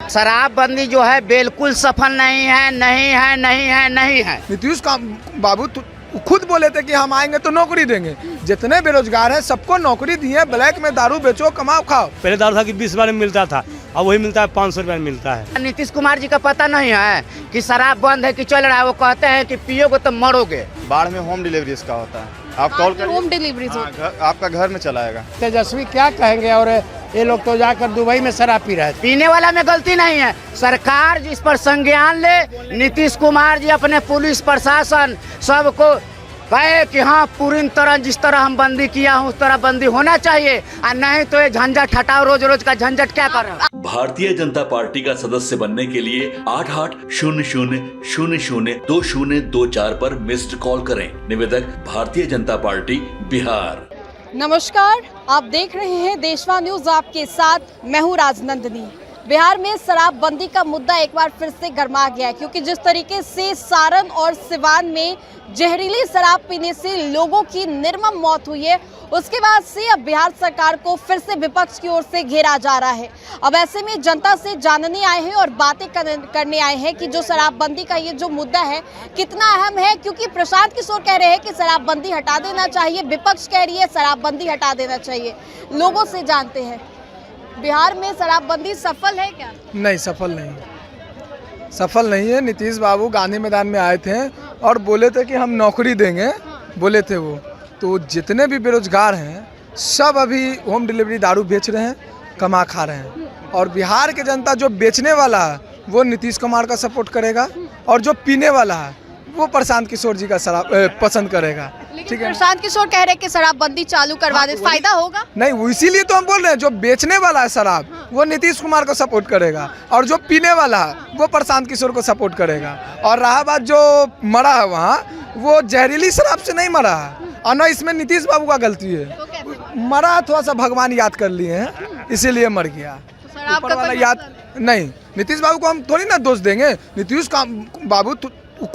शराबबंदी जो है बिल्कुल सफल नहीं है, नहीं है, नहीं है, नहीं है। नीतीश बाबू खुद बोले थे कि हम आएंगे तो नौकरी देंगे। जितने बेरोजगार हैं सबको नौकरी दी है। ब्लैक में दारू बेचो, कमाओ, खाओ। पहले दारू था कि 20 रुपये में मिलता था, अब वही मिलता है 500 रुपये में मिलता है। नीतीश कुमार जी का पता नहीं है कि शराब बंद है कि चल रहा है। वो कहते हैं कि पियोगे तो मरोगे। बाढ़ में होम डिलीवरी इसका होता है, आप कॉल कर होम डिलीवरी आपका घर में चला आएगा। तेजस्वी क्या कहेंगे, और ये लोग तो जाकर दुबई में शराब पी रहे हैं। पीने वाला में गलती नहीं है, सरकार जिस पर संज्ञान ले। नीतीश कुमार जी अपने पुलिस प्रशासन सबको कहे कि हाँ पूरी तरह जिस तरह हम बंदी किया हूँ उस तरह बंदी होना चाहिए, और नहीं तो ये झंझट हटाओ। रोज रोज का झंझट क्या कर रहा है। भारतीय जनता पार्टी का सदस्य बनने के लिए 8800002024 पर मिस्ड कॉल करें। निवेदक भारतीय जनता पार्टी बिहार। नमस्कार, आप देख रहे हैं देशवा न्यूज, आपके साथ मैं हूं राजनंदिनी। बिहार में शराबबंदी का मुद्दा एक बार फिर से गर्मा गया है, क्योंकि जिस तरीके से सारण और सिवान में जहरीली शराब पीने से लोगों की निर्मम मौत हुई है, उसके बाद से अब बिहार सरकार को फिर से विपक्ष की ओर से घेरा जा रहा है। अब ऐसे में जनता से जानने आए हैं और बातें करने आए हैं कि जो शराबबंदी का ये जो मुद्दा है कितना अहम है, क्योंकि प्रशांत किशोर कह रहे हैं कि शराबबंदी हटा देना चाहिए, विपक्ष कह रही है शराबबंदी हटा देना चाहिए। लोगों से जानते हैं बिहार में शराबबंदी सफल है क्या? नहीं, सफल नहीं, सफल नहीं है। नीतीश बाबू गांधी मैदान में आए थे और बोले थे कि हम नौकरी देंगे, बोले थे वो। तो जितने भी बेरोजगार हैं सब अभी होम डिलीवरी दारू बेच रहे हैं, कमा खा रहे हैं। और बिहार की जनता जो बेचने वाला है वो नीतीश कुमार का सपोर्ट करेगा, और जो पीने वाला है वो प्रशांत किशोर जी का शराब पसंद करेगा। ठीक है, प्रशांत किशोर कह रहे हैं कि शराबबंदी चालू करवा दे, फायदा होगा? नहीं, वो इसीलिए तो हम बोल रहे हैं, जो बेचने वाला है शराब वो नीतीश कुमार को सपोर्ट करेगा, और जो पीने वाला है वो प्रशांत किशोर को सपोर्ट करेगा। और रहा बात जो मरा है वहाँ, वो जहरीली शराब से नहीं मरा है, और न इसमें नीतीश बाबू का गलती है। मरा थोड़ा सा भगवान याद कर लिए हैं, इसीलिए मर गया। ऊपर वाला याद नहीं। नीतीश बाबू को हम थोड़ी ना दोष देंगे। नीतीश बाबू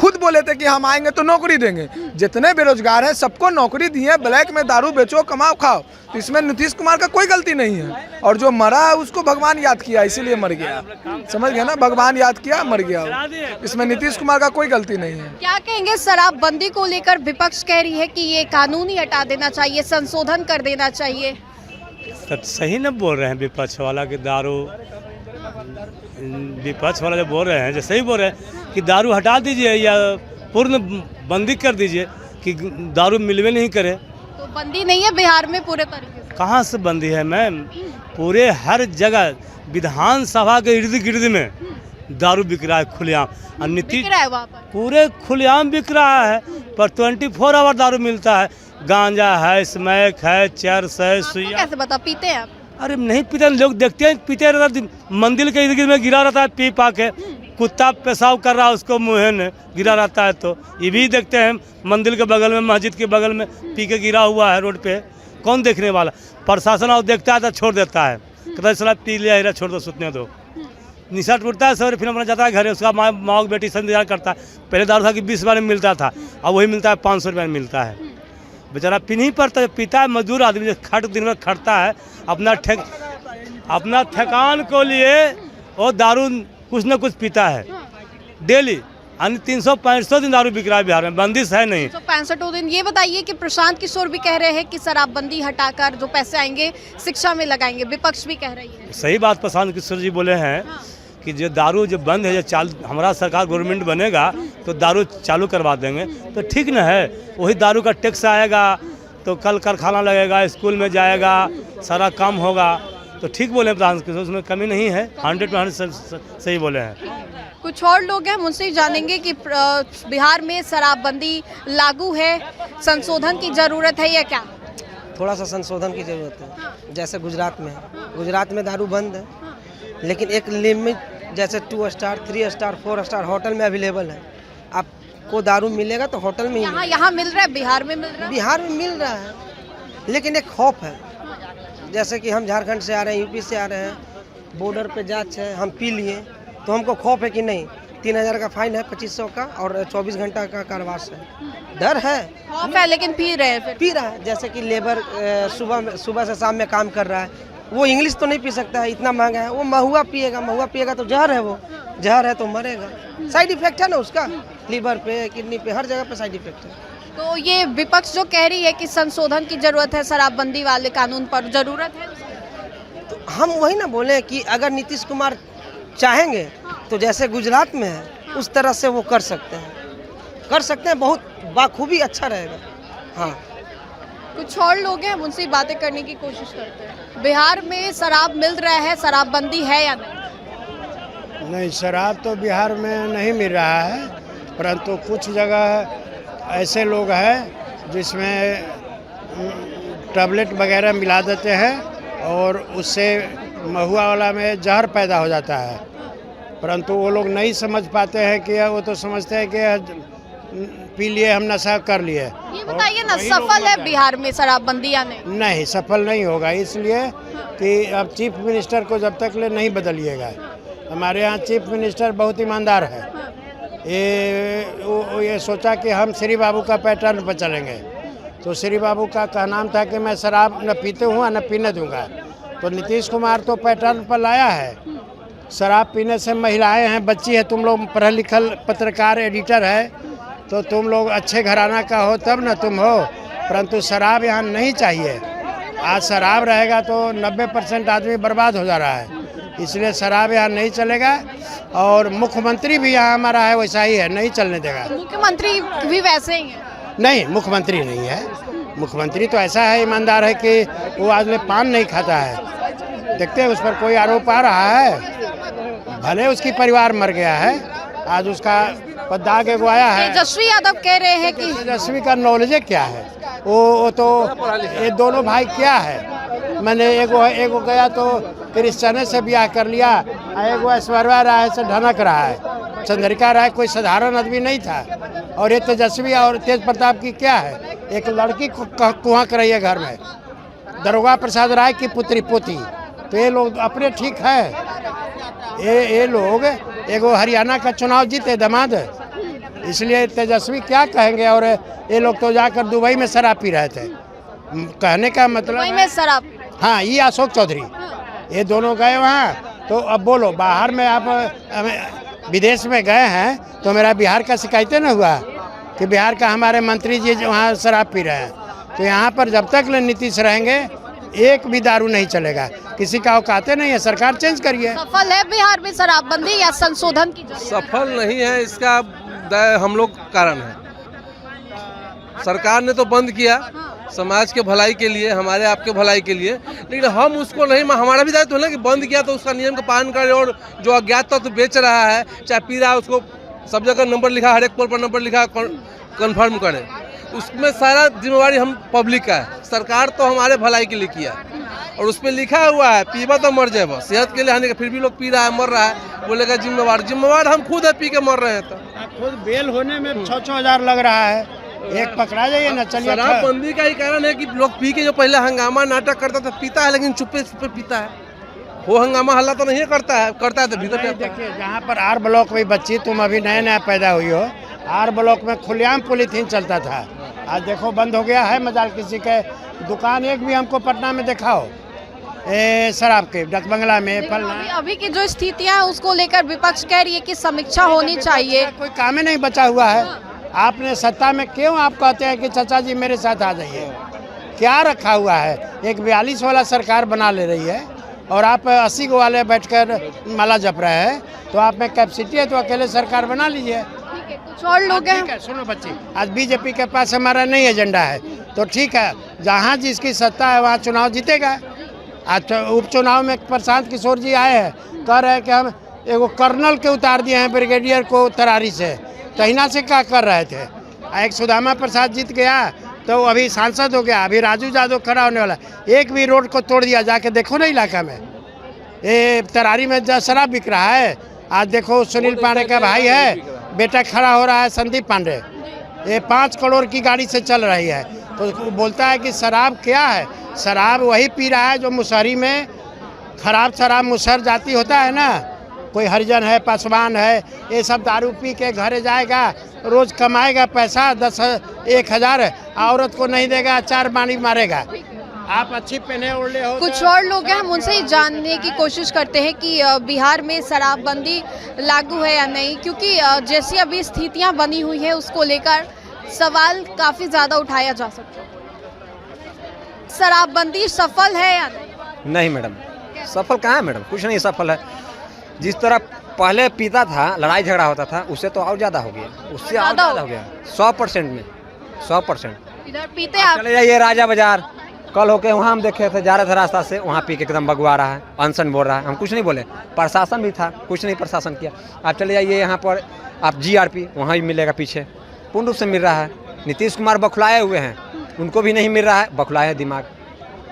खुद बोले थे कि हम आएंगे तो नौकरी देंगे। जितने बेरोजगार हैं सबको नौकरी दी है। ब्लैक में दारू बेचो, कमाओ, खाओ। तो इसमें नीतीश कुमार का कोई गलती नहीं है, और जो मरा है उसको भगवान याद किया, इसीलिए मर गया। समझ गया ना, भगवान याद किया, मर गया। इसमें नीतीश कुमार का कोई गलती नहीं है। क्या कहेंगे शराबबंदी को लेकर? विपक्ष कह रही है कि ये कानून ही हटा देना चाहिए, संशोधन कर देना चाहिए। सही न बोल रहे हैं विपक्ष वाला कि दारू, विपक्ष वाला जो बोल रहे हैं, जैसे ही बोल रहे हैं कि दारू हटा दीजिए या पूर्ण बंदी कर दीजिए कि दारू मिलवे नहीं करे। तो बंदी नहीं है बिहार में पूरे तरीके से? कहाँ से बंदी है मैम? पूरे हर जगह विधानसभा के इर्द गिर्द में दारू बिक रहा है खुलेआम, और नीतीश पूरे खुलेआम बिक रहा है। पर 24 आवर दारू मिलता है। गांजा है, स्मैक है, चरस है, सुइया। कैसे बता, पीते हैं आप? अरे नहीं पीते, लोग देखते हैं पीते रहता, मंदिर के इर्द गिर्द में गिरा रहता है पी पा के। कुत्ता पेशाब कर रहा है उसको मुँह में गिरा रहता है, तो ये भी देखते हैं मंदिर के बगल में, मस्जिद के बगल में पी के गिरा हुआ है रोड पे। कौन देखने वाला? प्रशासन और देखता है तो छोड़ देता है, कहता है सलाह पी लिया, छोड़ दो, सुतने दो। निशा टूटता है सवेरे, फिर अपना जाता है घर, उसका माँ बेटी से इंतजार करता है। पहले दारू था कि 20 रुपये में मिलता था, अब वही मिलता है 500 रुपये में मिलता है। बेचारा पी नहीं पड़ता, पीता है मजदूर आदमी, जो खट दिन में खटता है अपना थकान को लिए, वो दारू कुछ न कुछ पीता है डेली। 365 दिन दारू बिक रहा है बिहार में, बंदिश है नहीं। 365 दिन। ये बताइए कि प्रशांत किशोर भी कह रहे हैं कि शराबबंदी हटाकर जो पैसे आएंगे शिक्षा में लगाएंगे, विपक्ष भी कह रही है। सही बात प्रशांत किशोर जी बोले हैं कि जो दारू जो बंद है, जो हमारा सरकार गवर्नमेंट बनेगा तो दारू चालू करवा देंगे, तो ठीक न है। वही दारू का टैक्स आएगा तो कल कारखाना लगेगा, स्कूल में जाएगा, सारा काम होगा, तो ठीक बोले प्रधान किशोर, उसमें कमी नहीं है। 100% सही बोले हैं। कुछ और लोग हैं, मुझसे जानेंगे कि बिहार में शराबबंदी लागू है, संशोधन की जरूरत है या क्या? थोड़ा सा संशोधन की जरूरत है। जैसे गुजरात में दारू बंद है, लेकिन एक लिमिट, जैसे 2 स्टार, 3 स्टार, 4 स्टार होटल में अवेलेबल है। आपको दारू मिलेगा तो होटल में ही यहाँ मिल रहा है, बिहार में मिल रहा है। बिहार में मिल रहा है, लेकिन एक खौफ है। जैसे कि हम झारखंड से आ रहे हैं, यूपी से आ रहे हैं, बॉर्डर पे जांच है, हम पी लिए तो हमको खौफ है कि नहीं 3000 का फाइन है, 2500 का, और 24 घंटा का कारावास है। डर है, खौफ है, लेकिन पी रहे हैं। पी रहा है। जैसे कि लेबर सुबह से शाम में काम कर रहा है, वो इंग्लिश तो नहीं पी सकता है, इतना महंगा है। वो महुआ पिएगा तो जहर है, वो जहर है तो मरेगा। साइड इफेक्ट है ना उसका, लीवर पे, किडनी पे, हर जगह पे साइड इफेक्ट है। तो ये विपक्ष जो कह रही है कि संशोधन की जरूरत है शराबबंदी वाले कानून पर, जरूरत है? तो हम वही ना बोले कि अगर नीतीश कुमार चाहेंगे तो जैसे गुजरात में है उस तरह से वो कर सकते हैं, बहुत बाखूबी अच्छा रहेगा। हाँ, कुछ और लोग हैं, हम उनसे बातें करने की कोशिश करते हैं। बिहार में शराब मिल रहा है, शराबबंदी है या नहीं? नहीं, शराब तो बिहार में नहीं मिल रहा है, परंतु कुछ जगह ऐसे लोग हैं जिसमें टैबलेट वगैरह मिला देते हैं और उससे महुआ वाला में जहर पैदा हो जाता है, परंतु वो लोग नहीं समझ पाते हैं कि वो तो समझते हैं कि पी लिए हम नशा कर लिए। ये बताइए ना, सफल है बिहार में शराबबंदी या नहीं? नहीं, सफल नहीं होगा, इसलिए कि अब चीफ मिनिस्टर को जब तक ले नहीं बदलिएगा। हमारे यहाँ चीफ मिनिस्टर बहुत ईमानदार है। ये सोचा कि हम श्री बाबू का पैटर्न पर चलेंगे, तो श्री बाबू का नाम था कि मैं शराब न पीते हूँ न पीने दूंगा। तो नीतीश कुमार तो पैटर्न पर लाया है, शराब पीने से महिलाएं हैं, बच्ची है, तुम लोग पढ़े लिखल पत्रकार एडिटर है, तो तुम लोग अच्छे घराना का हो तब न तुम हो, परंतु शराब यहाँ नहीं चाहिए। आज शराब रहेगा तो 90% आदमी बर्बाद हो जा रहा है, इसलिए शराब यहाँ नहीं चलेगा। और मुख्यमंत्री भी यहाँ हमारा है वैसा ही है, नहीं चलने देगा। मुख्यमंत्री भी वैसे ही है? नहीं, मुख्यमंत्री नहीं है। मुख्यमंत्री तो ऐसा है, ईमानदार है कि वो आज में पान नहीं खाता है। देखते हैं, उस पर कोई आरोप आ रहा है, भले उसकी परिवार मर गया है, आज उसका दाग एगो आया है। तेजस्वी यादव कह रहे हैं कि तेजस्वी का नॉलेज क्या है, वो तो ये दोनों भाई क्या है, मैंने एगो गया तो क्रिश्चने से ब्याह कर लिया, एगो ऐश्वर्या राय से ढनक रहा है। चंद्रिका राय कोई साधारण आदमी नहीं था, और ये तेजस्वी और तेज प्रताप की क्या है, एक लड़की कुआं कर रही है घर में, दरोगा प्रसाद राय की पुत्री पोती। तो ये लोग अपने ठीक है, ये लोग एगो हरियाणा का चुनाव जीते दामाद, इसलिए तेजस्वी क्या कहेंगे। और ये लोग तो जाकर दुबई में शराब पी रहे थे, कहने का मतलब दुबई में शराब? हाँ, ये अशोक चौधरी, ये दोनों गए वहाँ। तो अब बोलो, बाहर में आप विदेश में गए हैं तो मेरा बिहार का शिकायतें न हुआ कि बिहार का हमारे मंत्री जी वहाँ शराब पी रहे हैं। तो यहाँ पर जब तक नीतीश रहेंगे एक भी दारू नहीं चलेगा, किसी का औकाते नहीं है, सरकार चेंज करिए। सफल है बिहार में शराबबंदी या संशोधन की जरूरत? सफल नहीं है, इसका हम लोग कारण है। सरकार ने तो बंद किया समाज के भलाई के लिए, हमारे आपके भलाई के लिए, लेकिन हम उसको नहीं, हमारा भी दायित्व है ना कि बंद किया तो उसका नियम का पालन करे, और जो अज्ञात तत्व बेच रहा है चाहे पी रहा है उसको सब जगह नंबर लिखा, हर एक पोल पर नंबर लिखा, कन्फर्म करें। उसमें सारा जिम्मेवारी हम पब्लिक का है। सरकार तो हमारे भलाई के लिए किया, और उस पर लिखा हुआ है पीवा तो मर जाए, बस सेहत के लिए हानि, फिर भी लोग पी रहा है, मर रहा है, बोलेगा जिम्मेवार हम खुद है, पी के मर रहे हैं। तो खुद बेल होने में 6-6 हज़ार लग रहा है, एक पकड़ा जाइए ना, चलिए। शराबबंदी का ही कारण है कि लोग पी के, जो पहले हंगामा नाटक करता था, पीता है लेकिन चुप्पे चुप्पे पीता है, वो हंगामा हल्ला तो नहीं करता है तो भीतर। देखिए, जहाँ पर आर ब्लॉक में बच्ची, तुम अभी नया नया पैदा हुई हो, आर ब्लॉक में खुलेआम पॉलीथीन चलता था, आज देखो बंद हो गया है। मजाल किसी के दुकान एक भी हमको पटना में दिखाओ शराब के, डकबंगला में, फलना। अभी की जो स्थितियां हैं उसको लेकर विपक्ष कह रही है कि समीक्षा होनी चाहिए। कोई काम ही नहीं बचा हुआ है। आपने सत्ता में क्यों आप कहते हैं कि चाचा जी मेरे साथ आ जाइए, क्या रखा हुआ है? एक 42 वाला सरकार बना ले रही है और आप 80 को वाले बैठकर माला जप रहे हैं, तो आप में कैपेसिटी है तो अकेले सरकार बना लीजिए। कुछ और लोग हैं। सुनो बच्ची, आज बीजेपी के पास हमारा नहीं एजेंडा है, तो ठीक है, जहाँ जिसकी सत्ता है वहाँ चुनाव जीतेगा। आज उपचुनाव में प्रशांत किशोर जी आए हैं, कह रहे हैं कि हम एगो कर्नल के उतार दिए हैं ब्रिगेडियर को तरारी से, तहिना से क्या कर रहे थे। एक सुदामा प्रसाद जीत गया तो अभी सांसद हो गया, अभी राजू यादव खड़ा होने वाला, एक भी रोड को तोड़ दिया, जाके देखो ना इलाका में, ये तरारी में शराब बिक रहा है। आज देखो सुनील पांडे का भाई है, बेटा खड़ा हो रहा है संदीप पांडे, ये 5 करोड़ की गाड़ी से चल रही है, तो बोलता है कि शराब क्या है। शराब वही पी रहा है जो मुसहरी में खराब शराब, मुसहर जाति होता है ना, कोई हरिजन है, पासवान है, ये सब दारू पी के घरे जाएगा, रोज कमाएगा पैसा 10-1 हज़ार, औरत को नहीं देगा, 4 बानी मारेगा। आप अच्छी पहने ओढ़े हो। कुछ और लोग हैं, हम उनसे ही जानने की कोशिश करते हैं कि बिहार में शराबबंदी लागू है या नहीं, क्योंकि जैसी अभी स्थितियां बनी हुई हैं उसको लेकर सवाल काफ़ी ज़्यादा उठाया जा सकता है। शराबबंदी सफल है या नहीं? नहीं मैडम, सफल कहाँ है मैडम, कुछ नहीं सफल है। जिस तरह पहले पीता था, लड़ाई झगड़ा होता था, उससे तो और ज़्यादा हो गया, उससे और ज़्यादा हो गया 100% में 100%। इधर पीते आप? चले जाइए राजा बाजार, कल होके वहाँ हम देखे थे, जा रहे थे रास्ता से, वहाँ पी के एकदम बगवा रहा है, अनशन बोल रहा है। हम कुछ नहीं बोले, प्रशासन भी था, कुछ नहीं प्रशासन किया। आप चले जाइए यहाँ पर, आप GRP वहाँ भी मिलेगा, पीछे पूर्ण रूप से मिल रहा है। नीतीश कुमार बखलाए हुए हैं, उनको भी नहीं मिल रहा है, बखलाए है दिमाग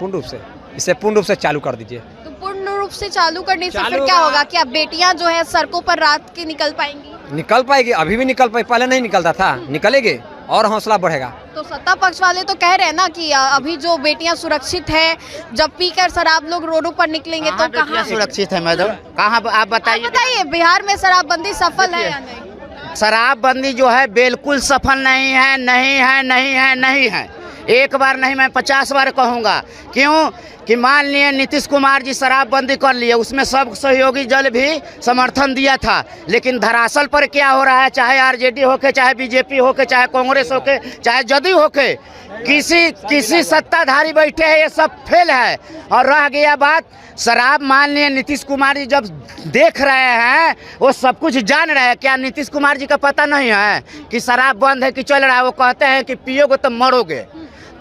पूर्ण रूप से। इसे पूर्ण रूप से चालू कर दीजिए। तो पूर्ण रूप से चालू करने से फिर क्या होगा? क्या बेटियां जो है सड़कों पर रात के निकल पाएंगी? निकल पाएगी, अभी भी निकल पाएगी, पहले नहीं निकलता था, निकलेगी और हौसला बढ़ेगा। तो सत्ता पक्ष वाले तो कह रहे हैं ना कि अभी जो बेटियां सुरक्षित है, जब पीकर शराब लोग रोडों पर निकलेंगे तो कहाँ सुरक्षित है मैडम? कहाँ आप बताइए। बिहार में शराबबंदी सफल है या नहीं? शराबबंदी जो है बिल्कुल सफल नहीं है, नहीं है, नहीं है, नहीं है। एक बार नहीं, मैं 50 बार कहूँगा। क्यों कि मान लिए नीतीश कुमार जी शराबबंदी कर लिए, उसमें सब सहयोगी दल भी समर्थन दिया था, लेकिन धरातल पर क्या हो रहा है, चाहे RJD होके, चाहे BJP होके, चाहे कांग्रेस होके, चाहे जदयू होके, किसी सत्ताधारी बैठे हैं, ये सब फेल है। और रह गया बात शराब, मान लिए नीतीश कुमार जी जब देख रहे हैं, वो सब कुछ जान रहे हैं, क्या नीतीश कुमार जी का पता नहीं है कि शराब बंद है कि चल रहा है? वो कहते हैं कि पियोगे तो मरोगे।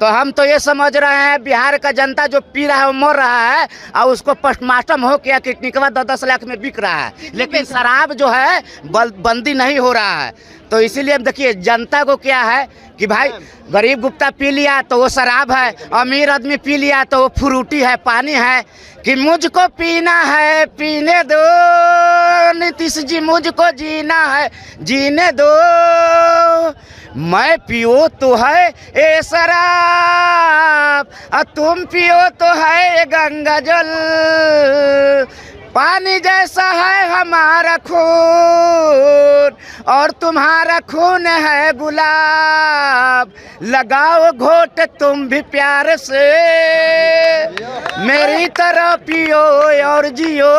तो हम तो ये समझ रहे हैं बिहार का जनता जो पी रहा है वो मर रहा है, और उसको पोस्टमार्टम हो गया, किडनीकवा 10-10 लाख में बिक रहा है, लेकिन शराब जो है बंदी नहीं हो रहा है। तो इसीलिए देखिए जनता को क्या है कि भाई गरीब गुप्ता पी लिया तो वो शराब है, अमीर आदमी पी लिया तो वो फ्रूटी है, पानी है। कि मुझको पीना है, पीने दो नीतीश जी, मुझको जीना है, जीने दो। मैं पियो तो है ए शराब, और तुम पियो तो है ये गंगा जल। पानी जैसा है हमारा खून, और तुम्हारा खून है गुलाब। लगाओ घोट तुम भी प्यार से, मेरी तरह पियो और जियो।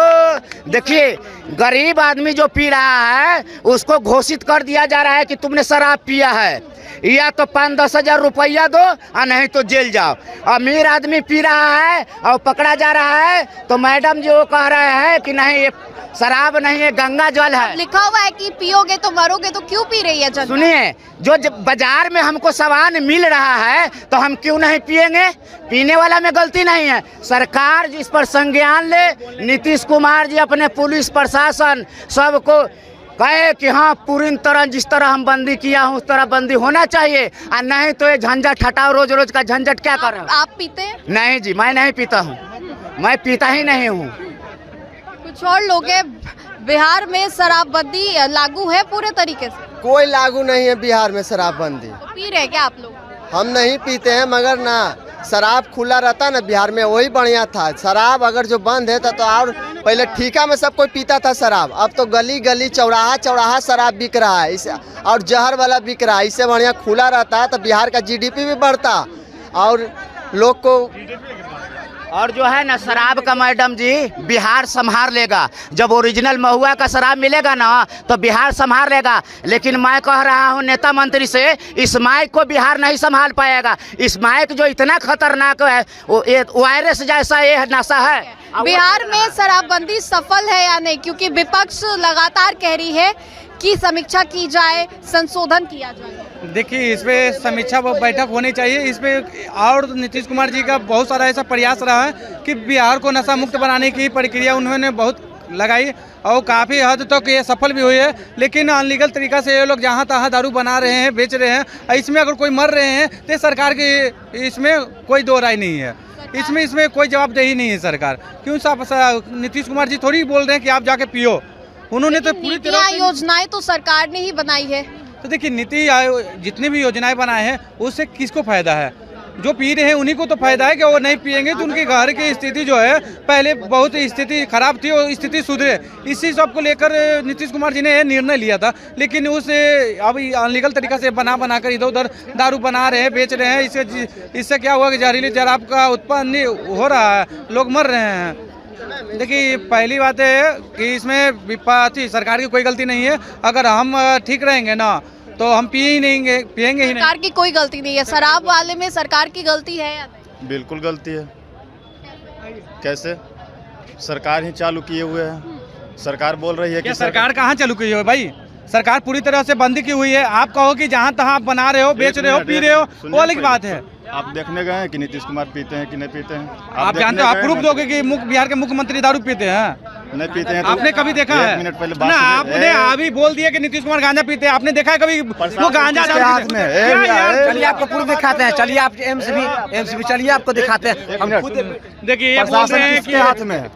देखिए गरीब आदमी जो पी रहा है उसको घोषित कर दिया जा रहा है कि तुमने शराब पिया है, या तो 5-10 हज़ार रुपया दो और नहीं तो जेल जाओ। अमीर आदमी पी रहा है और पकड़ा जा रहा है तो मैडम जी वो कह रहे हैं कि नहीं ये शराब नहीं है, गंगा जल है। लिखा हुआ है कि पियोगे तो मरोगे, तो क्यों पी रही है जनता? सुनिए, जो बाजार में हमको सामान मिल रहा है तो हम क्यों नहीं पिएंगे? पीने वाला में गलती नहीं है। सरकार जिस पर संज्ञान ले, नीतीश कुमार जी अपने पुलिस प्रशासन सबको कहे कि हाँ पूरी तरह जिस तरह हम बंदी किया हूँ उस तरह बंदी होना चाहिए, और नहीं तो ये झंझट हटाओ, रोज रोज का झंझट क्या कर रहे हो? आप पीते हैं? नहीं जी, मैं नहीं पीता हूँ, मैं पीता ही नहीं हूँ। कुछ और लोग हैं, बिहार में शराबबंदी लागू है पूरे तरीके से? कोई लागू नहीं है बिहार में शराबबंदी। तो पी रहे क्या आप लोग? हम नहीं पीते हैं, मगर ना शराब खुला रहता ना बिहार में वही बढ़िया था। शराब अगर जो बंद है तो और पहले ठीका में सब कोई पीता था शराब, अब तो गली गली चौराहा चौराहा शराब बिक रहा है, इसे और जहर वाला बिक रहा है। इससे बढ़िया खुला रहता तो बिहार का GDP भी बढ़ता और लोग को। और जो है ना शराब का मैडम जी बिहार संभाल लेगा, जब ओरिजिनल महुआ का शराब मिलेगा ना तो बिहार संभाल लेगा। लेकिन मैं कह रहा हूँ नेता मंत्री से, इस माइक को बिहार नहीं संभाल पाएगा। इस माइक जो इतना खतरनाक है, वो वायरस जैसा ये नशा है। बिहार में शराबबंदी सफल है या नहीं? क्योंकि विपक्ष लगातार कह रही है कि समीक्षा की जाए, संशोधन किया जाए। देखिए इस पे समीक्षा बैठक होनी चाहिए इस पे, और नीतीश कुमार जी का बहुत सारा ऐसा प्रयास रहा है कि बिहार को नशा मुक्त बनाने की प्रक्रिया उन्होंने बहुत लगाई और काफ़ी हद तक ये सफल भी हुई है। लेकिन अनलीगल तरीका से ये लोग जहाँ तहाँ दारू बना रहे हैं, बेच रहे हैं, इसमें अगर कोई मर रहे हैं तो सरकार की इसमें कोई दो राय नहीं है, इसमें कोई जवाबदेही नहीं है सरकार। क्यों नीतीश कुमार जी थोड़ी बोल रहे हैं कि आप जाके पियो, उन्होंने तो पूरी तरह योजनाएं तो सरकार ने ही बनाई है। तो देखिए नीति आयोग जितनी भी योजनाएं बनाए हैं उससे किसको फायदा है? जो पी रहे हैं उन्हीं को तो फायदा है कि वो नहीं पिएंगे तो उनके घर की स्थिति जो है पहले बहुत स्थिति खराब थी और स्थिति सुधरे। इसी सब को लेकर नीतीश कुमार जी ने यह निर्णय लिया था, लेकिन उसे अब अनलीगल तरीका से बना कर इधर उधर दारू बना रहे हैं, बेच रहे हैं। इससे क्या हुआ कि जहरीली शराब का उत्पन्न हो रहा है, लोग मर रहे हैं। देखिए पहली बात है कि इसमें सरकार की कोई गलती नहीं है। अगर हम ठीक रहेंगे ना तो हम पिएंगे ही नहीं। सरकार की कोई गलती नहीं है, शराब वाले में सरकार की गलती है या नहीं? बिल्कुल गलती है। कैसे? सरकार ही चालू किए हुए है। सरकार बोल रही है कि सरकार कहाँ चालू की है भाई? सरकार पूरी तरह से बंदी की हुई है। आप कहो कि जहाँ तहाँ आप बना रहे हो, बेच रहे हो, पी रहे हो, वो अलग बात है। आप देखने गए हैं कि नीतीश कुमार पीते हैं कि नहीं पीते हैं? आप जानते हो, आप प्रूफ दोगे कि बिहार के मुख्यमंत्री दारू पीते हैं? नहीं पीते हैं। आपने कभी देखा है? मिनट पहले ना, आपने अभी बोल दिया कि नीतीश कुमार गांजा पीते हैं। आपने देखा है कभी वो गांजा हाथ में? चलिए आपको प्रूफ दिखाते हैं। चलिए आप एम्स भी चलिए, आपको दिखाते हैं। हम खुद देखिए ये बोल रहे हैं कि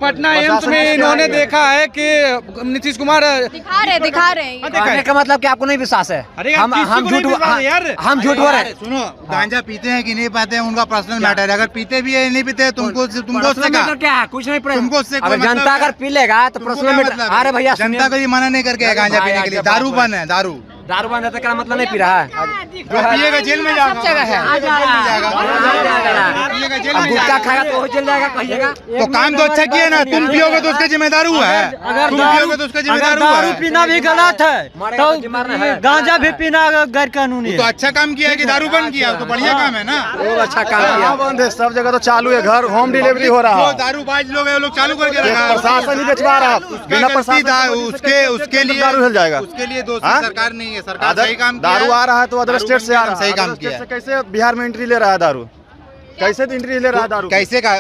पटना एम्स में इन्होंने देखा है कि नीतीश कुमार दिखा रहे हैं। कहने का मतलब कि आपको नहीं विश्वास है? हम झूठ बोल रहे हैं। सुनो, गांजा पीते हैं कि नहीं पीते हैं उनका पर्सनल मैटर है। अगर पीते भी है नहीं पीते हैं तुमको क्या है? कुछ नहीं। तुमको अगर जनता अगर पी लेगा तो पर्सनल मैटर। अरे भैया जनता को मना नहीं करके गांजा पीने के लिए। दारू बंद है, दारू बंद है तो क्या मतलब नहीं पी रहा है? जो पिएगा जेल में जाएगा, गुटखा खाएगा तो जेल जाएगा, कहिएगा। तो काम तो अच्छा किया ना। तुम पियोगे तो उसका जिम्मेदार हुआ है। तुम पियोगे तो उसका जिम्मेदार हुआ है। दारू पीना भी गलत है तो गांजा भी पीना गैर कानूनी। तो अच्छा काम किया है कि दारू बंद किया, तो बढ़िया काम है ना। बहुत अच्छा काम किया। बंद है, सब जगह तो चालू है। घर होम डिलीवरी हो रहा है। दारूबाज लोग है, वो लोग चालू करके रखा है। प्रशासन ही बेचवा रहा है। बिना प्रशासन उसके लिए दारू हिल जाएगा। उसके लिए दोषी सरकार नहीं है। सरकार सही काम किया है। दारू आ रहा है तो अदर स्टेट से आ रहा है। सही काम किया है। कैसे बिहार में एंट्री ले रहा है दारू? कैसे एंट्री ले रहा है दारू? कैसे का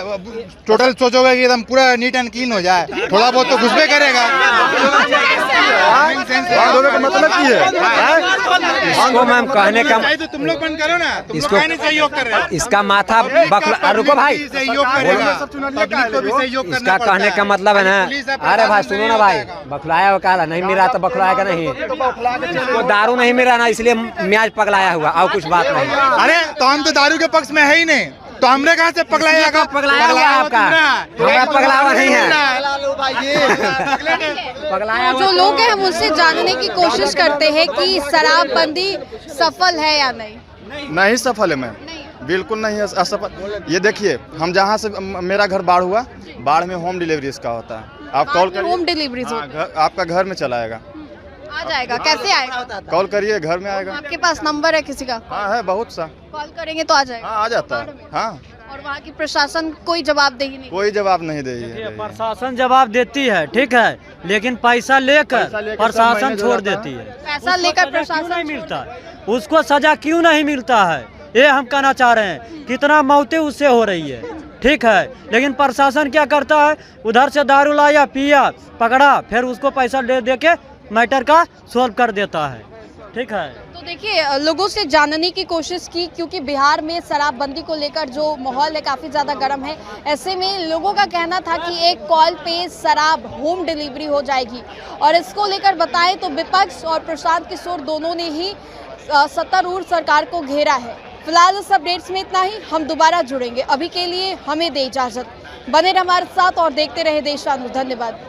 टोटल सोचोगे कि एकदम पूरा नीट एंड क्लीन हो जाए? थोड़ा बहुत तो घुसबे करेगा। मतलब की है? इसको मैम कहने का तो तुम लोग बंद करो ना। तुम लोग नहीं सहयोग कर रहे। इसका माथा रुको भाई, सहयोग करेगा, पब्लिक को भी सहयोग करना इसका कहने का मतलब है ना। अरे भाई सुनो ना भाई, बखलाया हुआ कहा नहीं मिला तो बखलाएगा नहीं। इसको दारू नहीं मिला ना, इसलिए म्याज पगलाया हुआ, और कुछ बात नहीं। अरे तो हम तो दारू के पक्ष में है ही नहीं, तो हमने कहाँ से पगलाया? पगलाया हुआ आपका, हमारा पगला हुआ नहीं है। पगलाया जो लोग हैं हम उनसे जानने की कोशिश करते हैं कि शराबबंदी सफल है या नहीं। नहीं सफल है मैम, बिल्कुल नहीं है असफल। ये देखिए, हम जहाँ से मेरा घर बाढ़ हुआ, बाढ़ में होम डिलीवरी इसका होता है। आप कॉल करिए, होम डिलीवरी आपका घर में चला आएगा। आ जाएगा? कैसे आएगा? कॉल करिए, घर में आएगा। आपके पास नंबर है किसी का? हाँ है, बहुत सा। कॉल करेंगे तो आ जाएगा? हाँ आ जाता है। हाँ, और वहाँ की प्रशासन कोई जवाबदेही नहीं? कोई जवाब नहीं देगी। प्रशासन जवाब देती है, ठीक है, लेकिन पैसा लेकर प्रशासन छोड़ देती है। पैसा लेकर प्रशासन नहीं मिलता, उसको सजा क्यों नहीं मिलता है, ये हम कहना चाह रहे हैं। कितना मौतें उससे हो रही है, ठीक है, लेकिन प्रशासन क्या करता है, उधर से दारू लाया, पिया, पकड़ा, फिर उसको पैसा दे के मैटर का सॉल्व कर देता है, ठीक है। तो देखिए, लोगों से जानने की कोशिश की, क्योंकि बिहार में शराबबंदी को लेकर जो माहौल है काफ़ी ज़्यादा गर्म है। ऐसे में लोगों का कहना था कि एक कॉल पे शराब होम डिलीवरी हो जाएगी, और इसको लेकर बताएं तो विपक्ष और प्रशांत किशोर दोनों ने ही सत्तारूढ़ सरकार को घेरा है। फिलहाल इस अपडेट्स में इतना ही, हम दोबारा जुड़ेंगे। अभी के लिए हमें दे इजाज़त, बने रहे हमारे साथ और देखते रहे देशवानू। धन्यवाद।